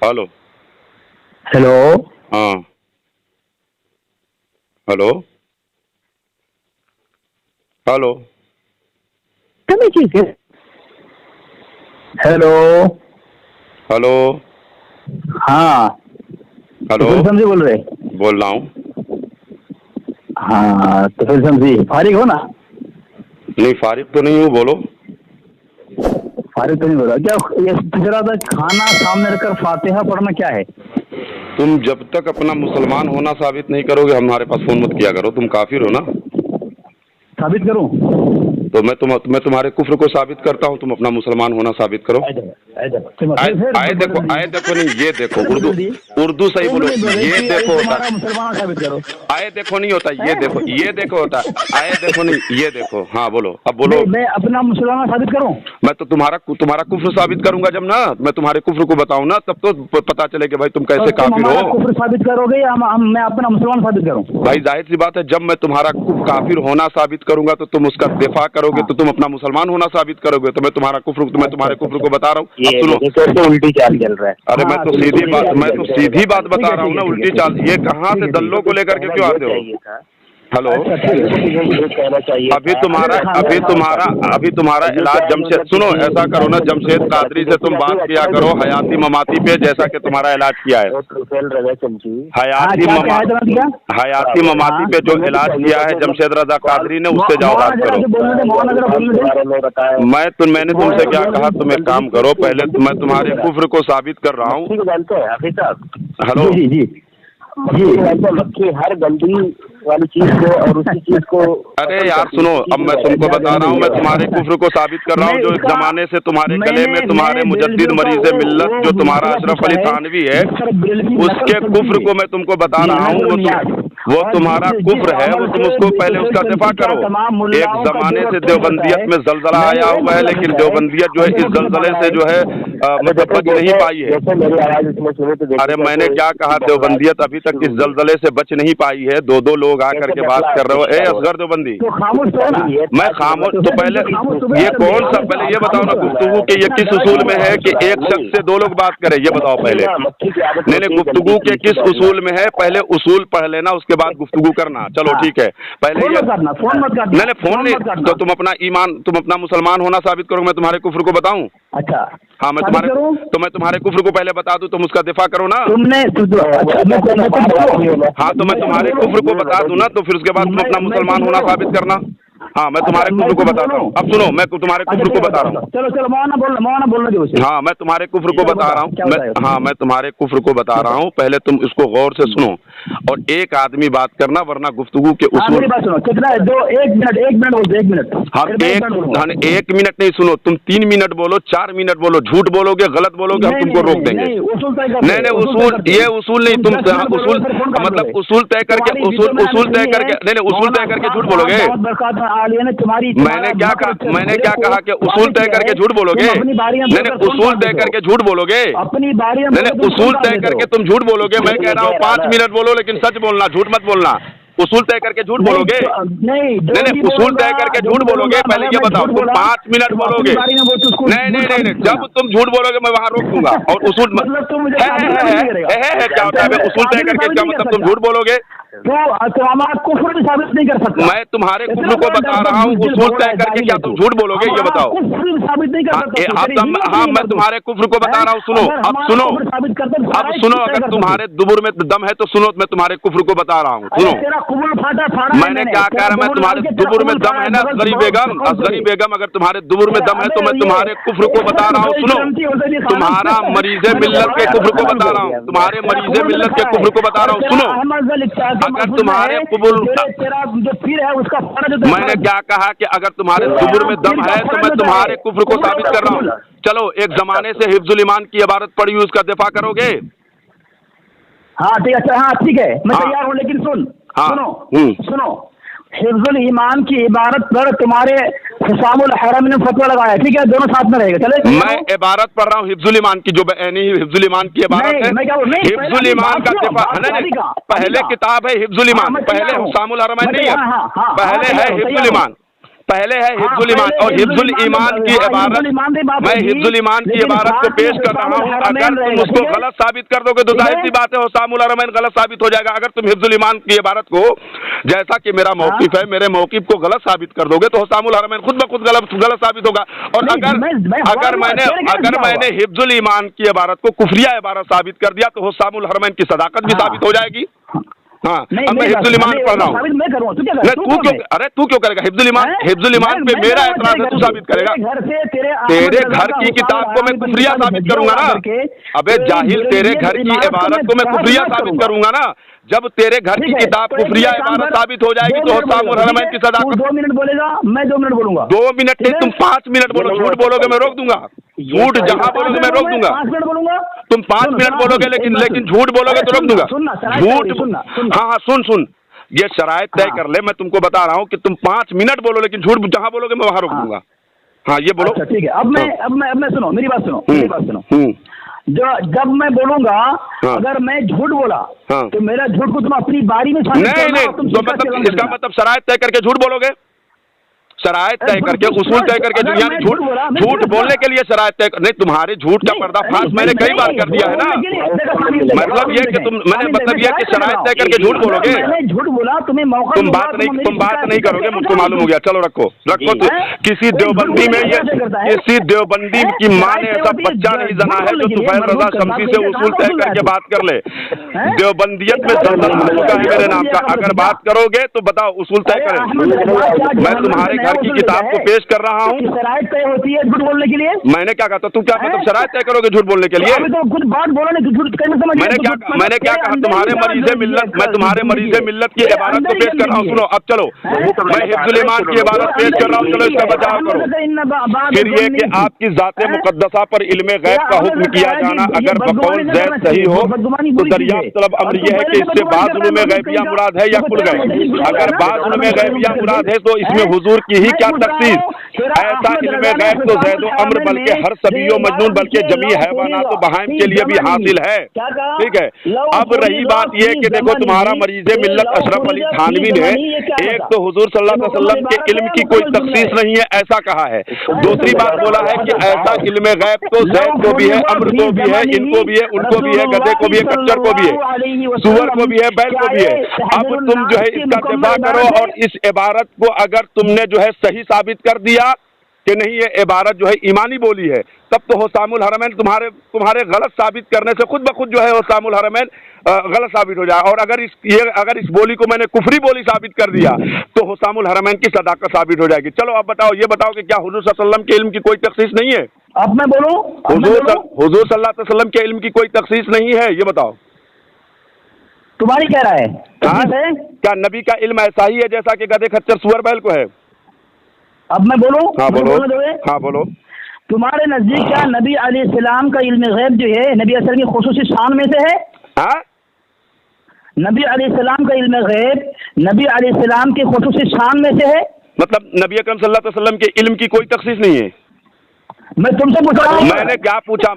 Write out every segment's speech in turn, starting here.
Hello. Hello. हाँ hello hello. ठीक है। हेलो। हेलो। हाँ, हेलो। तो फिर बोल रहे। बोल रहा हूँ। हाँ तो फिर समझी फारिग हो ना। नहीं फारिग तो नहीं हूँ, बोलो। फारिग तो नहीं बोला क्या? ये पूछ रहा था, खाना सामने रखकर फातिहा पढ़ना क्या है? तुम जब तक अपना मुसलमान होना साबित नहीं करोगे हमारे पास फोन मत किया करो, तुम काफिर हो ना। साबित करूं? तो मैं तुम्हारे कुफ्र को साबित करता हूँ, तुम अपना मुसलमान होना साबित करो। आए देखो नहीं, ये देखो उर्दू, उर्दू सही बोलो। ये देखो होता, मुसलमान साबित करो। आए देखो नहीं होता, ये देखो होता। आए देखो नहीं, ये देखो। हाँ बोलो, अब बोलो। मैं अपना मुसलमान साबित करूं? मैं तो तुम्हारा कुफ्र साबित करूंगा जब ना, मैं तुम्हारे कुफ्र को बताऊं ना, तब तो पता चले कि भाई तुम कैसे काफिर हो। कुफ्र साबित करोगे या मैं अपना मुसलमान साबित करूं? भाई जाहिर सी बात है, जब मैं तुम्हारा काफिर होना साबित करूंगा तो तुम उसका दिफा करोगे, तो तुम अपना मुसलमान होना साबित करोगे। तो मैं तुम्हारे कुफ्र को बता रहा हूँ। अब सुनो, कैसे उल्टी चाल चल रहा है। अरे मैं तो सीधी बात बता रहा हूँ ना, उल्टी चाल। ये कहाँ से दल्लों को लेकर के क्यों आते हो? हेलो। अभी तुम्हारा इलाज जमशेद, सुनो ऐसा करो ना, जमशेद कादरी से तुम बात किया करो हयाती ममाती पे, जैसा कि तुम्हारा इलाज किया है। हयाती ममाती पे जो इलाज किया है जमशेद रजा कादरी ने, उससे जाओ बात करो। मैंने तुमसे क्या कहा? तुम एक काम करो, पहले मैं तुम्हारे कुफ्र को साबित कर रहा हूँ। हेलो जी, मक्खी हर गंदी वाली चीज को और उसी चीज को। अरे यार सुनो, अब मैं तुमको बता रहा हूँ, मैं तुम्हारे कुफ्र को साबित कर रहा हूँ। जो एक जमाने से तुम्हारे गले में तुम्हारे मुजद्दिद मरीज़ मिल्लत जो तुम्हारा अशरफ अली थानवी है, उसके कुफ्र को मैं तुमको बता रहा हूँ। वो तुम्हारा कुफ्र है, वो तुम उसको पहले उसका दिफा करो। एक जमाने से देवबंदियत में जलजला आया हुआ है, लेकिन देवबंदियत जो है इस जलजले से जो है मतलब बच नहीं पाई है। अरे मैंने क्या कहा, देवबंदियत अभी तक इस जलजले से बच नहीं पाई है। दो लोग आकर के बात कर रहे हो। ए असगर देवबंदी, मैं खामोश तो पहले ये कौन सा, पहले ये बताओ ना गुफ्तगू के ये किस उसूल में है कि एक शख्स से दो लोग बात करें, ये बताओ पहले। नहीं गुफ्तगू के किस उसूल में है, पहले उसूल पढ़ लेना, उसके बाद गुफ्तगू करना। चलो ठीक है, पहले ये नहीं फोन नहीं, तो तुम अपना ईमान, तुम अपना मुसलमान होना साबित करो, मैं तुम्हारे कुफ्र को बताऊं। अच्छा हाँ मैं तुम्हारे कुफ्र को पहले बता दूं, तुम उसका दिफा करो ना। तुमने हाँ तो मैं तुम्हारे कुफ्र को बता दूं ना, तो फिर उसके बाद तुम अपना मुसलमान होना साबित करना। हाँ मैं तुम्हारे कुफ्र को बताता हूँ। अब सुनो, मैं तुम्हारे कुफ्र को बता रहा हूँ। चलो मौलाना बोलना। हाँ मैं तुम्हारे कुफ्र को बता रहा हूँ। हाँ मैं तुम्हारे कुफ्र को बता रहा हूँ, पहले तुम इसको गौर से सुनो और एक आदमी बात करना, वरना गुफ्तगू के उसूल। कितना है? एक मिनट बोलते, 1 मिनट। हाँ 1 मिनट नहीं, सुनो, तुम 3 मिनट बोलो, 4 मिनट बोलो, झूठ बोलोगे, गलत बोलोगे, हम तुमको रोक देंगे। नहीं उसूल, ये उसूल नहीं, तुम उसूल मतलब उसूल तय करके, उसूल तय करके, नहीं उसूल तय करके झूठ बोलोगे। मैंने क्या कहा कि उसूल तय करके झूठ बोलोगे? नहीं उसूल तय करके झूठ बोलोगे। अपनी बारी नहीं उसूल तय करके तुम झूठ बोलोगे। मैं कह रहा हूँ 5 मिनट बोलो, लेकिन सच बोलना, झूठ मत बोलना। उसूल तय करके झूठ बोलोगे? नहीं उसूल तय करके झूठ बोलोगे। पहले ये बताओ, तुम 5 मिनट बोलोगे। नहीं जब तुम झूठ बोलोगे मैं वहां रोक दूंगा। और उसूल है क्या होता है? उसूल तय करके क्या मतलब तुम झूठ बोलोगे? तो हमारा कुफ्र भी साबित नहीं कर सकता। मैं तुम्हारे कुफ्र को बता रहा हूँ, उसूल तय करके क्या तुम झूठ बोलोगे? ये बताओ। साबित नहीं कर सकता। हाँ मैं तुम्हारे कुफ्र को बता रहा हूँ, सुनो अब सुनो, अब सुनो, अगर तुम्हारे दुबुर में दम है तो सुनो, मैं तुम्हारे कुफ्र को बता रहा हूँ, सुनो। मैंने क्या कह रहा, मैं तुम्हारे दुबुर में दम है ना असगरी बेगम, अगर तुम्हारे दुबुर में दम है तो मैं तुम्हारे कुफ्र को बता रहा हूँ, सुनो। तुम्हारा मरीज़े मिल्लत के कुफ्र को बता रहा हूँ, तुम्हारे मरीज़े मिल्लत के कुफ्र को बता रहा हूँ, सुनो। अगर तुम्हारे कुबुल, मैंने क्या कहा कि अगर तुम्हारे दुबुर में दम है तो मैं तुम्हारे कुफ्र को साबित कर रहा हूँ। चलो, एक जमाने से हिफ्जुल ईमान की इबारत पढ़ी हुई, उसका दिफा करोगे? हाँ ठीक है, मैं तैयार हूँ, लेकिन सुनो, हिफ्जुल ईमान की इबारत पर तुम्हारे हुसामुल हरम ने फतवा लगाया, ठीक है, दोनों साथ में रहेगा, चले। मैं इबारत पढ़ रहा हूँ हिफ्जुल ईमान की, जो हिफ्जुल ईमान की इबारत है। हिफ्जुल ईमान का दिफा नहीं, पहले किताब है हिफ्जुल ईमान, पहले हुसामुल हरमैन नहीं है, पहले है हिफ्जुल ईमान। पहले है हिफ्जुल ईमान, और हिफ्जुल ईमान की इबारत, मैं हिफ्जुल ईमान की इबारत को पेश कर रहा हूँ। अगर तुम उसको गलत साबित कर दोगे तो जाहिर सी बात है हुसामुल हरमैन गलत साबित हो जाएगा। अगर तुम हिफ्जुल ईमान की इबारत को, जैसा कि मेरा मौक़िफ़ है, मेरे मौक़िफ़ को गलत साबित कर दोगे तो हुसामुल हरमैन खुद ब खुद गलत साबित होगा। और अगर मैंने हिफ्जुल ईमान की इबारत को कुफरिया इबारत साबित कर दिया तो हुसामुल हरमैन की सदाकत भी साबित हो जाएगी। हाँ, अब मैं हिफ्जुल ईमान पढ़ रहा हूँ। अरे तू क्यों करेगा? हिफ्जुल ईमान पे मेरा एतराज़ है, तू साबित करेगा। तेरे घर की किताब को मैं कुफरिया साबित करूंगा ना। अबे जाहिल, तेरे घर की इबारत को मैं कुफरिया साबित करूंगा ना। जब तेरे घर की किताब कुफरिया इबारत साबित हो जाएगी तो हुसामुल हरमैन की सदाकत। 2 मिनट बोलेगा, मैं 2 मिनट बोलूंगा। 2 मिनट नहीं, तुम 5 मिनट बोलो। झूठ बोलोगे मैं रोक दूंगा। झूठ जहां बोलोगे मैं रोक दूंगा। 5 मिनट बोलूंगा, तुम 5 मिनट बोलोगे, लेकिन झूठ बोलोगे तो रोक दूंगा। झूठ, हाँ सुन, ये शराइत तय कर ले। मैं तुमको बता रहा हूँ कि तुम 5 मिनट बोलो, लेकिन झूठ जहां बोलोगे मैं वहां रोक दूंगा। हाँ ये बोलो। ठीक है, अब मैं सुनो, मेरी बात सुनो। जब मैं बोलूंगा, अगर मैं झूठ बोला तो मेरा झूठ को तुम अपनी बारी में नहीं, तो मतलब इसका मतलब शराइत तय करके झूठ बोलोगे। शराइत तय करके, उसूल तय करके, यानी झूठ बोलने के लिए शराइत तय नहीं। तुम्हारे झूठ का पर्दाफाश मैंने कई बार कर दिया है ना। मतलब ये कि मतलब ये कि शराइत तय करके झूठ बोलोगे। झूठ बोला, तुम्हें मौका, तुम बात नहीं करोगे, मुझको मालूम हो गया। चलो रखो। तो किसी देवबंदी में किसी देवबंदी की माँ ने ऐसा बच्चा नहीं जना है जो तुफैल रजा शमसी से उसूल तय करके बात कर ले। देवबंदियत में जल्दन हो चुका है मेरे नाम का। अगर बात करोगे तो बताओ, उसूल तय करें। मैं तुम्हारे घर की किताब को पेश कर रहा हूँ। शराइत तय होती है झूठ बोलने के लिए। मैंने क्या कहा? तू क्या मतलब शराइत तय करोगे झूठ बोलने के लिए? कुछ बात बोलो नहीं, झूठ कैसे समझ? मैंने क्या कहा? तुम्हारे मरीज़े मिल्लत, मैं तुम्हारे मरीज़े मिल्लत की इबारत को पेश कर रहा हूँ। सुनो अब, चलो मैं हिफ्जुल ईमान की इबारत पेश कर रहा हूँ। चलो इसका बचाव करो। फिर ये कि आपकी ज़ाते मुक़द्दसा पर इल्मे गैब का हुक्म किया जाना अगर बकौल ज़ैद सही हो तो दरियाफ्त तलब अमर यह है कि इससे बाद उलूम गैबिया मुराद है या कुल गैब। अगर बाद उलूम गैबिया मुराद है तो इसमें हुजूर की ही क्या तख्सीस। ऐसा इल्मे गैब तो ज़ैदो अम्र बल्कि हर सबियो मजनून बल्कि जमी हैवानात तो बहाइम के लिए भी हासिल है। ठीक है, अब रही बात यह कि देखो तुम्हारा मरीज़े मिल्लत अशरफ अली थानवी ने एक तो हुजूर सल्लल्लाहु अलैहि वसल्लम के इल्म की कोई तख्सीस नहीं है ऐसा कहा है। दूसरी बात बोला है कि ऐसा इल्मे गैब तो ज़ैद को भी है, अम्र को भी है, इनको भी है, उनको भी है, गधे को भी है, कच्चर को भी है, सुअर को भी है, बैल को भी है। अब तुम जो है इसका दिफा करो और इस इबारत को अगर तुमने जो है सही साबित कर दिया कि नहीं ये इबारत जो है ईमानी बोली है, तब तो हुसामुल हरमैन तुम्हारे गलत साबित करने से खुद ब खुद जो है हुसामुल हरमैन गलत साबित हो जाए। और अगर इस बोली को मैंने कुफरी बोली साबित कर दिया तो हुसामुल हरमैन की सदाकत साबित हो जाएगी। चलो अब बताओ, ये बताओ कि क्या हुजूर सल्लल्लाहु अलैहि वसल्लम के इल्म की कोई तख्सीस नहीं है? अब मैं बोलूं, हुजूर सल्लल्लाहु अलैहि वसल्लम के इल्म की कोई तख्सीस नहीं है, ये बताओ। तुम्हारी कह रहा है क्या नबी का इल्म ऐसा ही है जैसा कि गधे, खच्चर, सुअर, बैल को है? अब मैं बोलूं? हाँ बोलो। हाँ बोलो। तुम्हारे नजदीक क्या नबी अलैहिस्सलाम का इल्म गैब जो है नबी असर की खुसूसी शान में से है? हाँ, नबी अलैहिस्सलाम का इल्म गैब नबी अलैहिस्सलाम की खुसूसी शान में से है। मतलब नबी अकरम सल्लल्लाहु अलैहि वसल्लम के इल्म की कोई तख्सीस नहीं है। मैं तुमसे पूछ रहा हूँ। मैंने क्या पूछा?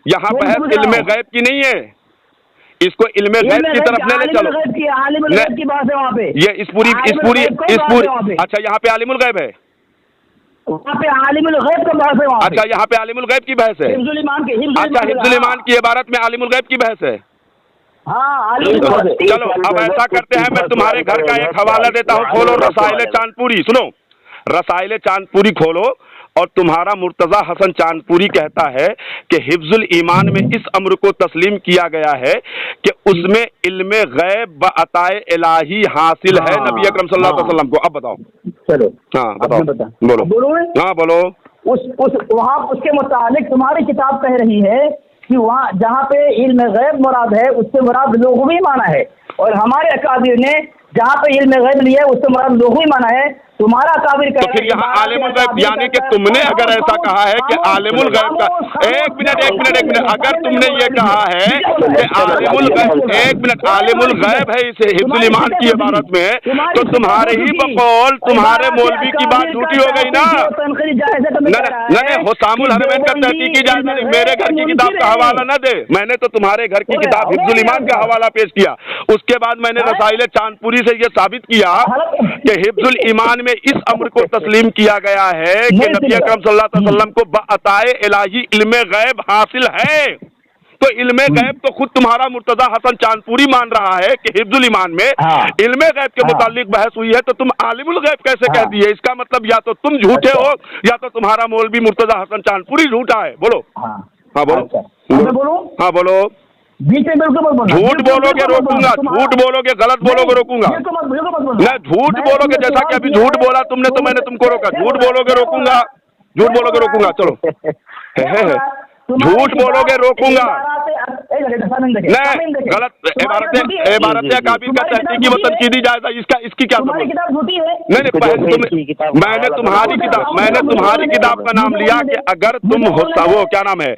यहाँ बहस इल्म गैब की नहीं है, इसको इल्मे गैब की तरफ ले चलो। आलिमुल गैब की बात है वहाँ पे। ये इस पूरी अच्छा यहाँ पे आलिमुल गैब है, वहाँ पे आलिमुल गैब का बहस है वहाँ पे। अच्छा यहाँ पे आलिमुल गैब की बहस है। अच्छा हिफ्जुल ईमान की इबारत में आलिमुल गैब की बहस है। हाँ, चलो अब ऐसा करते हैं, मैं तुम्हारे घर का एक हवाला देता हूँ। खोलो रसाइल चांदपुरी। सुनो, रसाइल चांदपुरी खोलो और तुम्हारा मुर्तज़ा हसन चांदपुरी कहता है कि हिफ्जुल ईमान में इस अम्र को तस्लीम किया गया है कि उसमें इल्मे गैब व अताए इलाही हासिल है नबी अकरम सल्लल्लाहु अलैहि वसल्लम को। अब बताओ। चलो हाँ बताओ, बोलो। हाँ बोलो। वहाँ उसके मुताबिक तुम्हारी किताब कह रही है कि वहाँ जहाँ पे इल्म गैब मुराद है उससे मुराद लुग़वी माना है, और हमारे अकाबिर ने जहाँ पे इल्म गैब लिया है उससे मुराद लुग़वी माना है। तुम्हारा काबिर तो फिर यहाँ आलिमुल गैब, यानी कि तुमने अगर ऐसा कहा है कि आलिमुल गैब का एक मिनट अगर तुमने ये कहा है कि आलिमुल गैब, एक मिनट, आलिमुल गैब है इस हिफ्जुल ईमान की इबारत में, तो तुम्हारे ही बकौल तुम्हारे मौलवी की बात झूठी हो गई ना। नहीं, हुसामुल हरमैन का तहकीकी जायजा नहीं, मेरे घर की किताब का हवाला न दे। मैंने तो तुम्हारे घर की किताब हिफ्जुल ईमान का हवाला पेश किया, उसके बाद मैंने रसाइल चांदपुरी से ये साबित किया कि हिफ्जुल ईमान में इस अम्र को तस्लीम किया गया है कि नबी अकरम सल्लल्लाहु अलैहि वसल्लम को बअताए इलाही इल्मे गैब हासिल है। तो इल्मे गैब तो खुद तुम्हारा मुर्तजा हसन चांदपुरी मान रहा है कि हिफ्जुल ईमान में इल्मे गैब के मुतालिक बहस हुई है, तो तुम आलिमुल गैब कैसे कह दिए? इसका मतलब या तो तुम झूठे हो या तो तुम्हारा मौलवी मुर्तजा हसन चांदपुरी झूठा है। बोलो। हाँ बोलो। हाँ बोलो। झूठ बोलोगे रोकूंगा, झूठ बोलोगे, गलत बोलोगे रोकूंगा। नहीं, झूठ बोलोगे, जैसा कि अभी झूठ बोला तुमने तो मैंने तुमको रोका। झूठ बोलोगे रोकूंगा, झूठ बोलोगे रोकूंगा। चलो झूठ बोलोगे रोकूंगा। नहीं, गलत इबारत काबिल का तहकीकी वतन की दी जाए, इसकी क्या समझ? नहीं, मैंने तुम्हारी किताब का नाम लिया कि अगर तुम वो क्या नाम है,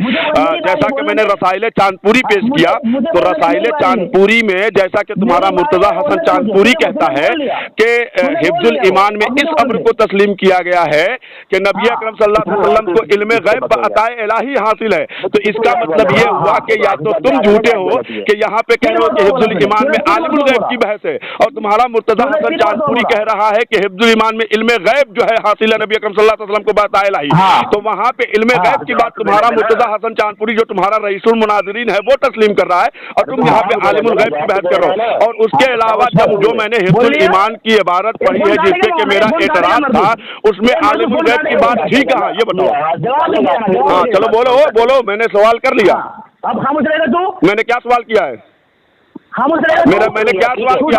जैसा कि मैंने रसाइले चांदपुरी पेश किया, तो रसाइले चांदपुरी में जैसा कि तुम्हारा मुर्तजा हसन चांदपुरी कहता है कि हिफ्जुल ईमान में इस अम्र को तस्लीम किया गया है कि नबी अकरम सल्लल्लाहु अलैहि वसल्लम को इल्मे गैब बअताए इलाही हासिल है। तो इसका मतलब ये हुआ कि या तो तुम झूठे हो कि यहाँ पे कह रहे हो कि हिफ्जुल ईमान में आलिमुल गैब की बहस है, और तुम्हारा मुर्तजा हसन चांदपुरी कह रहा है कि हिफ्जुल ईमान में इल्मे गैब जो है हासिल है नबी अकरम सल्लल्लाहु अलैहि वसल्म को बअताए इलाही। तो वहाँ पे इल्मे गैब की बात तुम्हारा मुर्तजा हसन चांदपुरी जो तुम्हारा रईसुल मुनाज़िरीन है वो तस्लीम कर रहा है, और तुम यहाँ पे आलिमुल गैब की बहस कर रहे हो। और उसके अलावा जो मैंने हिफ्जुल ईमान की इबारत पढ़ी है जिससे कि मेरा एतराज था, उसमें आलिमुल गैब की बात थी कहाँ, ये बताओ। हाँ चलो बोलो। मैंने सवाल कर लिया। अब खामोश रहेगा तू? मैंने क्या सवाल किया है? खामोश रहेगा? मैंने क्या सवाल किया?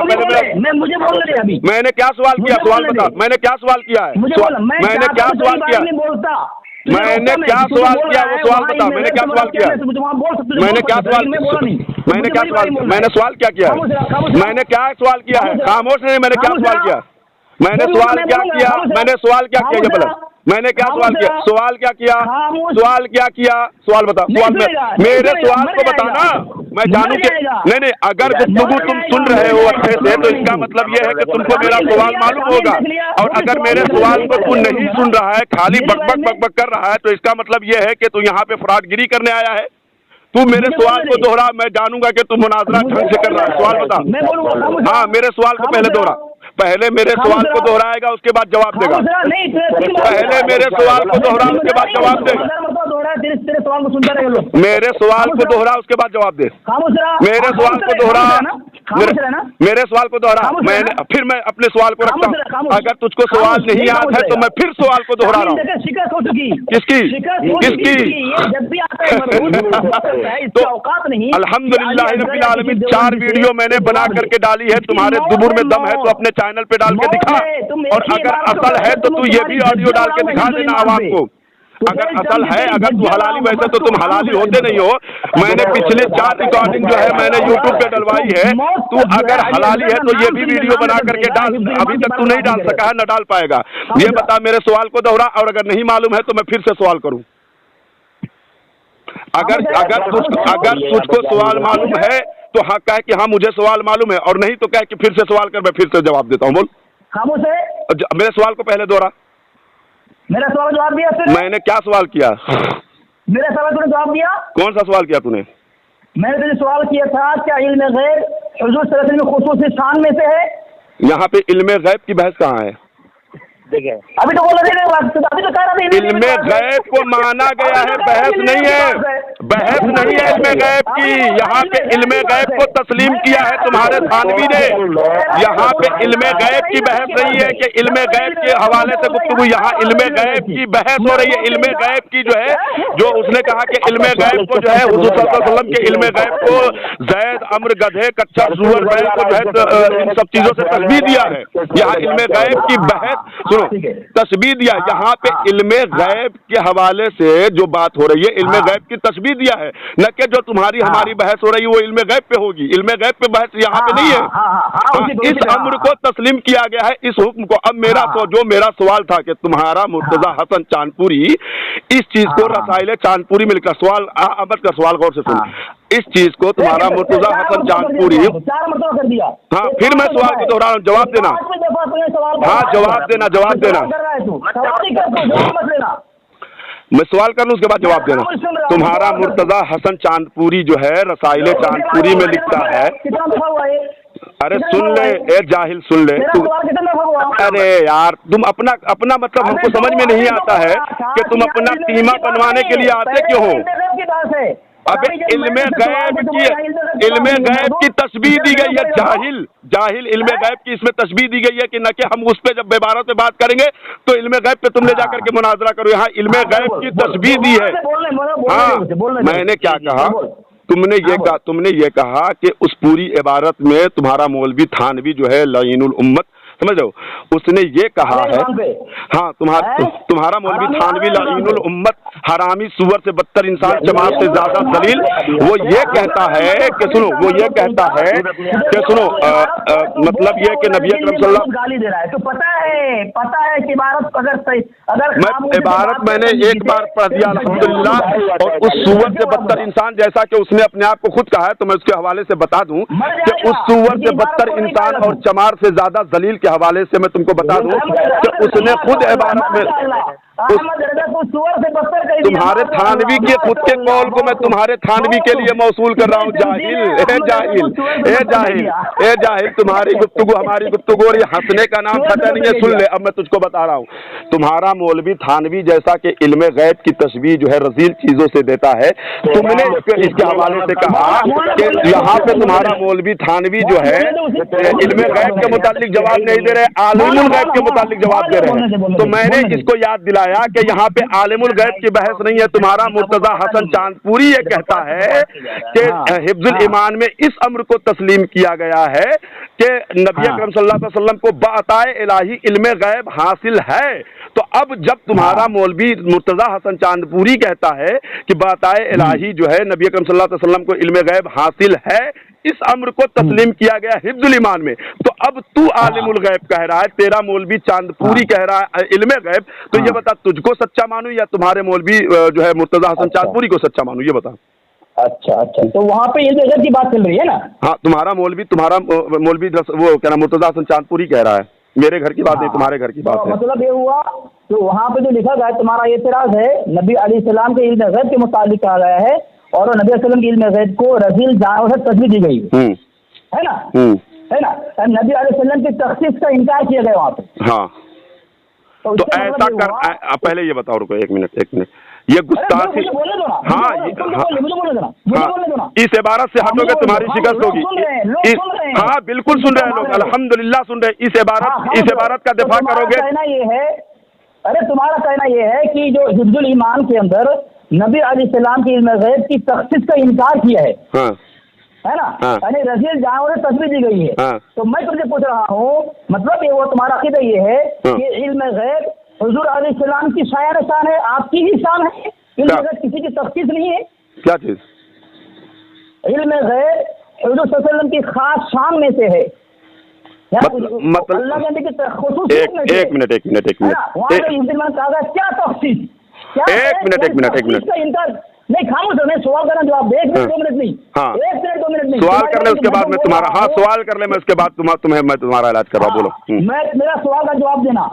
मुझे बोल रहे अभी। मैंने क्या सवाल किया? सवाल बता। मैंने क्या सवाल किया है? मैंने क्या सवाल किया? मैंने क्या सवाल किया वो सवाल बता। मैंने क्या सवाल किया? मैंने क्या सवाल मैंने सवाल क्या किया? मैंने क्या सवाल किया है? खामोश नहीं, मैंने क्या सवाल किया? मैंने सवाल क्या किया? मैंने सवाल क्या किया? ये बोला मैंने क्या सवाल किया? सवाल क्या किया? सवाल क्या किया? सवाल बता। सवाल में मेरे सवाल को बताना, मैं जानूं कि नहीं, अगर गुफ्तगू तुम सुन रहे हो अच्छे से तो इसका मतलब ये है कि तुमको मेरा सवाल मालूम होगा, और अगर मेरे सवाल को तू नहीं सुन रहा है, खाली बकबक कर रहा है, तो इसका मतलब ये है कि तू यहाँ पे फ्रॉडगिरी करने आया है। तू मेरे सवाल को दोहरा, मैं जानूंगा कि तू मुनाजरा ढंग से कर रहा है। सवाल बता। हाँ, मेरे सवाल को पहले दोहरा। पहले मेरे सवाल को दोहराएगा, उसके बाद जवाब देगा। पहले मेरे सवाल को दोहरा, उसके बाद जवाब दे। मेरे सवाल को दोहरा, उसके बाद जवाब दे। मेरे सवाल को दोहरा, मेरे सवाल को दोहरा। फिर मैं अपने सवाल को रखता हूँ। अगर तुझको सवाल नहीं याद है तो मैं फिर सवाल को दोहरा रहा हूँ। किसकी? तो अल्हम्दुलिल्लाह रब्बिल आलमीन 4 वीडियो मैंने बना करके डाली है। तुम्हारे दुबुर में दम है तो अपने चैनल पे डाल के दिखा, और अगर असल है तो तू ये भी ऑडियो डाल के दिखा देना आवाम को। अगर असल है, अगर तू हलाली, वैसे तो तुम हलाली होते नहीं हो। मैंने पिछले 4 रिकॉर्डिंग जो है मैंने यूट्यूब पे डलवाई है। तू अगर हलाली है तो ये भी वीडियो बना करके डाल। अभी तक तू नहीं डाल सका है, न डाल पाएगा। ये बता, मेरे सवाल को दोहरा, और अगर नहीं मालूम है तो मैं फिर से सवाल करूं। अगर तुझको सवाल मालूम है तो हाँ कह कि हाँ मुझे सवाल मालूम है, और नहीं तो कह कि फिर से सवाल कर, मैं फिर से जवाब देता हूँ। बोल। खामोश है। मेरे सवाल को पहले दोहरा। मेरा सवाल जवाब दिया फिर? मैंने क्या सवाल किया? मेरा सवाल तूने जवाब दिया? कौन सा सवाल किया तूने? मैंने तुझे सवाल किया था क्या इल्मे गैब हुजूर सल्लल्लाहु अलैहि वसल्लम में खुसूसी शान में से है? यहाँ पे इल्मे गैब की बहस कहाँ है? अभी तो बोल रहे थे, अभी तो कह रहा था इल्मे गैब को माना गया है, बहस नहीं है। बहस नहीं है इल्मे गैब की। यहाँ पे इल्मे गैब को तस्लीम किया है तुम्हारे थानवी ने। यहाँ पे इल्मे गैब की बहस नहीं है कि इल्मे गैब के हवाले से गुफ्तगू। यहाँ इल्मे गैब की बहस हो रही है। इल्मे गैब की जो है, जो उसने कहा कि इल्मे गैब को जो है हुजूर सल्लल्लाहु अलैहि वसल्लम के इल्मे गैब को ज़ैद, अम्र, गधे, कच्चा, सूअर, बैल को जो है इन सब चीजों से तस्बीह दिया है। यहाँ इल्मे गैब की बहस तस्बीह दिया। यहाँ पे इल्मे गैब के हवाले से जो बात हो रही है, इल्मे गैब की तस्बीह दिया है, न कि जो तुम्हारी हमारी बहस हो रही है वो इल्मे गैब पे होगी। इल्मे गैब पे बहस यहाँ पे नहीं है। इस अम्र को तस्लीम किया गया है, इस हुक्म को। अब मेरा सवाल था कि तुम्हारा मुर्तजा हसन चांदपुरी इस चीज को रसाइले चांदपुरी में लिखा। सवाल अमद का सवाल गौर से सुन। इस चीज को तुम्हारा मुर्तजा हसन चांदपुरी, 4 मरतबा कर दिया। हाँ, फिर मैं सवाल को दोहरा रहा हूँ, जवाब देना। हाँ, जवाब देना। मैं सवाल कर लूँ उसके बाद जवाब देना। तुम्हारा मुर्तजा हसन चांदपुरी जो है रसाइले चांदपुरी में लिखता है। अरे सुन ले, ए जाहिल सुन ले तू। अरे यार तुम अपना अपना मतलब हमको समझ में नहीं आता है कि तुम अपना टीमा बनवाने के लिए आते क्यों हो। अबे इल्मे गैब की तस्बीह दी गई है, जाहिल इल्मे गैब की इसमें तस्बीह दी गई है कि न कि हम उस पे जब इबारत पे बात करेंगे तो इल्मे गैब पे तुम ले जाकर के मुनाजरा करो। यहाँ इल्मे गैब की तस्बीह दी है। हाँ, मैंने क्या कहा, तुमने ये कहा कि उस पूरी इबारत में तुम्हारा मौलवी थानवी जो है लईनुल उम्मत, समझ लो, उसने ये कहा है, हाँ तुम्हारा मौलवी थानवी लईनुल उम्मत, हरामी, सुअर से बदतर इंसान, जमात से ज्यादा दलील, वो ये कहता है कि सुनो, वो ये कहता है कि सुनो, मतलब ये कि नबी अकरम सल्लल्लाहु गाली दे रहा है। तो पता है कि अगर मैं इबारत मैंने एक बार पढ़ दिया अल्हम्दुलिल्लाह, और उस सुअर से बदतर इंसान जैसा कि उसने अपने आप को खुद कहा है, तो मैं उसके हवाले से बता दूं कि उस सुअर से बदतर इंसान और चमार से ज्यादा दलील के हवाले से मैं तुमको बता दूं कि उसने खुद इबारत में तुम्हारे थानवी के खुद के कौल को मैं तुम्हारे थानवी के लिए मौसूल कर रहा हूँ। जाहिल तुम्हारी गुफ्तगू हमारी गुफ्तगू, और ये हंसने का नाम फटा नहीं है। सुन ले, अब मैं तुझको बता रहा हूँ, तुम्हारा मौलवी थानवी जैसा कि इल्मे गैब की तस्बीह जो है रजील चीजों से देता है, तुमने इसके हवाले से कहा कि यहाँ पे तुम्हारा मौलवी थानवी जो है इल्मे गैब के मुतालिक जवाब नहीं दे रहे, आलिमुल गैब के मुतालिक जवाब दे रहे हैं। तो मैंने इसको याद दिलाया कि यहाँ पे आलिमुल गैब की बहस नहीं है। तुम्हारा मुर्तजा हसन चांदपुरी ये कहता है कि हिफ्जुल ईमान में इस अम्र को तस्लीम किया गया है कि नबी अकरम सल्लल्लाहु अलैहि वसल्लम को बाताए इलाही इल्मे गैब हासिल है। तो अब जब तुम्हारा मौलवी मुर्तजा हसन चांदपुरी कहता है कि बाताए इलाही जो है नबी अकरम सल्लल्लाहु अलैहि वसल्लम को इल्मे गैब हासिल है, इस अम्र को तस्लीम किया गया हिफ्जुल ईमान में, तो अब तू आलिमुल गैब कह रहा है, तेरा मौलवी चांदपुरी कह रहा है इल्मे गैब, तो ये बता तुझको सच्चा मानूं या तुम्हारे मौलवी जो है मुर्तजा हसन चांदपुरी को सच्चा मानूं, ये बता। अच्छा, तो वहाँ पे इल्मे गैब की बात चल रही है ना। हाँ, तुम्हारा मौलवी वो क्या नाम मुर्तजा हसन चांदपुरी कह रहा है, मेरे घर की बात नहीं, तुम्हारे घर की बात है। मतलब ये हुआ, तो वहाँ पे जो लिखा गया है तुम्हारा एतराज है, नबी अलैहिस्सलाम के इल्मे गैब के मुतालिक कहा गया है और नबी अलैहिस्सलाम के इल्मे गैब को रजील जानवर से तस्बीह दी गई है ना, नबी अलैहिस्सलाम की तखसीस का इनकार किया गया वहाँ पे। हाँ, तो ऐसा कर, पहले ये बताओ, रुको एक मिनट, ये गुस्ताखी, हाँ, इस इबारत से हटोगे तुम्हारी शिकस्त होगी। हाँ, बिल्कुल सुन रहे हैं लोग, अल्हम्दुलिल्लाह सुन रहे हैं। इस इबारत का दिफा करोगे। अरे तुम्हारा कहना ये है कि जो हिफ्जुल ईमान के अंदर नबी अलैहिस्सलाम की इल्मे गैब की तखसीस का इनकार किया है, है ना, यानी रजील जानवर से तस्बीह दी गई है। तो मैं तुमसे पूछ रहा हूँ, मतलब ये वो तुम्हारा अकीदा ये है कि इल्मे गैब हुजूर अलैहिस्सलाम की शान है, आपकी ही शान है, इल्मे गैब किसी की तखसीस नहीं है। क्या चीज? इल्मे गैब हुजूर सल्लल्लाहु अलैहि वसल्लम की खास शान में से है, मतलब अल्लाह के एक मिनट एक मिनट नहीं, खामोश हो, मैं सवाल करना जवाब दे, 2 मिनट नहीं, 1 मिनट नहीं, सवाल कर ले उसके बाद मैं तुम्हारा, हाँ सवाल कर ले, मैं उसके बाद मैं तुम्हारा इलाज कर रहा हूँ। बोलो। मेरा सवाल का जवाब देना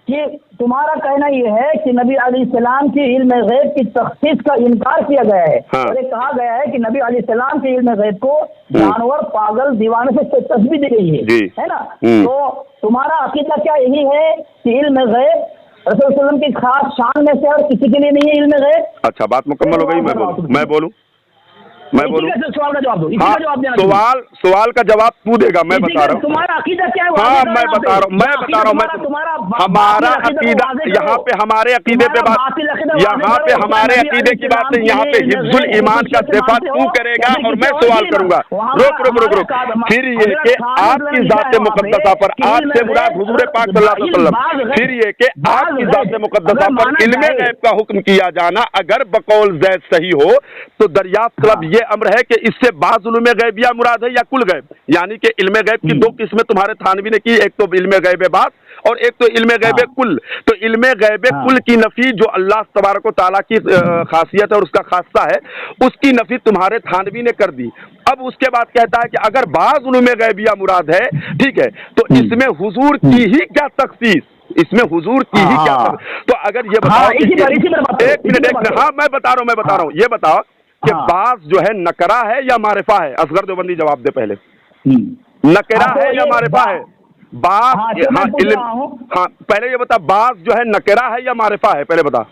कि तुम्हारा कहना यह है कि नबी अलैहिस्सलाम की इल्मे गैब की तखसीस का इनकार किया गया है और ये कहा गया है कि नबी अलैहिस्सलाम की इल्मे गैब को जानवर, पागल, दीवाने से तस्बीह दी गई है ना। तो तुम्हारा अकीदा क्या यही है कि इल्मे गैब रसूल सल्लल्लाहु अलैहि वसल्लम की खास शान में से और किसी के लिए नहीं है इल्मे गैब? अच्छा, बात मुकम्मल हो गई, मैं बोलूं? सवाल का जवाब दो। सवाल का जवाब तू देगा, मैं बता रहा हूँ। तुम्हारा अकीदा क्या है? हाँ, मैं बता रहा हूँ। हमारा अकीदा, यहाँ पे हमारे अकीदे पे बात, यहाँ पे हमारे अकीदे की बात नहीं, यहाँ पे हिफ्जुल ईमान का दिफा तू करेगा और मैं सवाल करूंगा। रुक। फिर ये कि आपकी ज़ात मुक़द्दसा पर, आपसे मुराद हुजूर पाक सल्लल्लाहु अलैहि वसल्लम, फिर ये कि आपकी ज़ात मुक़द्दसा पर इल्मे गैब का हुक्म किया जाना अगर बकौल ज़ैद सही हो तो दरियाफ्त तलब ये अम्र है कि इससे बाज़ उलूमे गैबिया मुराद है या कुल गैब, यानी कि इल्मे गैब की 2 किस्में तुम्हारे थानवी ने की, एक तो इल्मे गैब बात और एक तो इल्मे गैब कुल। तो इल्मे गैब कुल की नफी जो अल्लाह तबारक व तआला की खासियत है और उसका खासा है, उसकी नफी तुम्हारे थानवी ने कर दी। अब उसके बाद कहता है कि अगर बाज़ उलूमे गैबिया मुराद है, ठीक है, तो इसमें हुजूर की ही क्या तखसीस, इसमें हुजूर की ही क्या तो अगर ये बताओ, एक मिनट, हाँ मैं बता रहा हूँ, ये बताओ कि बास जो है नकरा है या मारिफा है? असगर देवबंदी जवाब दे पहले। नकेरा हाँ, तो है या ये मारिफा है? बास, हाँ, तो मैं पूछ रहा हूँ। हाँ, पहले ये बता, बास जो है नकेरा है या मारिफा है, पहले बता।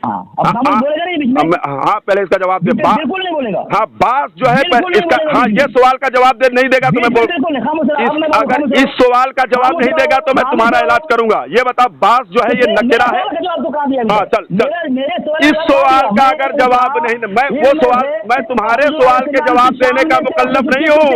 हाँ, अब खामोश बोलेगा नहीं बीच में? हाँ, पहले इसका जवाब दे। बिल्कुल नहीं बोलेगा। हाँ, बास जो है बिल्कुल नहीं इसका, बोलेगा हाँ, बीच ये में। सवाल का जवाब दे नहीं देगा तो मैं बोल, बिल्कुल नहीं, खामोश रहो, अब मैं अगर खामोश इस रहो। सवाल का जवाब खामोश नहीं रहो, देगा तो मैं खामोश तुम्हारा रहो। इलाज करूंगा। ये बता, बास जो है ये नकेरा है? मेरे जवाब तो कहा दिया हाँ, चल चल, इस सवाल का अगर जवाब नहीं, मैं वो सवाल, मैं तुम्हारे सवाल के जवाब देने का मुकल्लफ नहीं हूँ।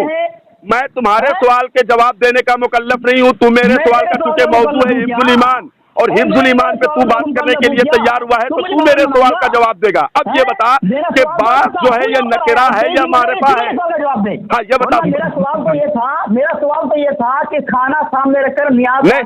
मैं तुम्हारे सवाल के जवाब देने का मुकल्लफ नहीं हूँ। तू मेरे सवाल का चूंकि मौजू है हिफ्जुल ईमान, और हिफ्जुल ईमान पे तू बात करने के लिए तैयार हुआ है, तो तू मेरे सवाल का जवाब देगा। अब ये बता कि बात जो है ये नकेरा है या मारिफा है? हाँ, ये बता। मेरा सवाल तो ये था कि खाना सामने रखकर नियाज नहीं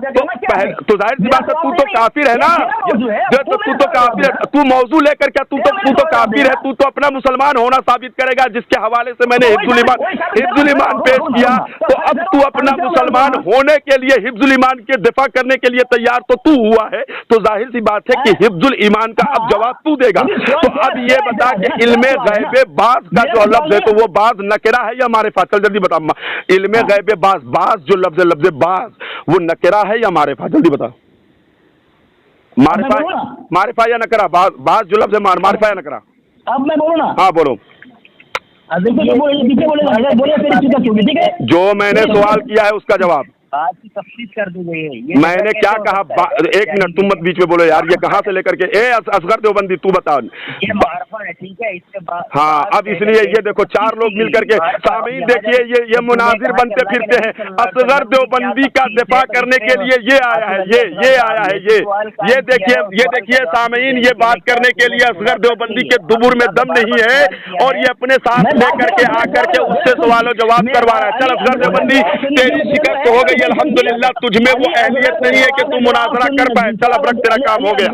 तो जाहिर सी बात है, तू तो काफिर है ना। तू तो काफिर है, तू मौजू लेकर क्या, तू तो काफिर है। तू तो अपना मुसलमान होना साबित करेगा, जिसके हवाले से मैंने हिफ्जुल ईमान पेश किया। तो अब तू अपना मुसलमान होने के लिए, हिफ्जुल ईमान के दिफा करने के लिए तैयार तो तू हुआ है, तो जाहिर सी बात है कि हिफ्जुल ईमान का अब जवाब तू देगा। तो अब ये बता कि इल्मे गैबे बास का जो लफ्ज है, तो वो बास नकेरा है या मारिफा? चल जल्दी बता। इल्मे गैबे बास, बास जो लफ्ज बास, वो नकेरा है या मारिफा? जल्दी बता। मारिफा या नकरा? बास जो लफ्ज है मारिफा या नकरा? अब मैं बोलूं ना? हाँ, बोलो। जो मैंने सवाल किया है उसका जवाब। बात की तफ्सील कर दी गई है। मैंने क्या कहा? एक मिनट, तुम मत बीच में बोलो यार। ये कहाँ से लेकर के असगर देवबंदी, तू बता। ये मारिफा है, ठीक है, इसके बाद। हाँ, अब इसलिए ये देखो, चार लोग मिल करके सामीन देखिए, ये मुनाजिर बनते फिरते हैं। असगर देवबंदी का दिफा करने के लिए ये आया है, ये आया है, ये देखिए सामीन, ये बात करने के लिए असगर देवबंदी के दुबुर में दम नहीं है, और ये अपने साथ लेकर के आकर के उससे सवालों जवाब करवा रहा है। चल असगर देवबंदी, तेरी शिकस्त हो गई, अल्हम्दुलिल्लाह। तुझमें वो अहलियत नहीं है कि तू मुनाजरा कर पाए। चल अब रख, तेरा काम हो गया।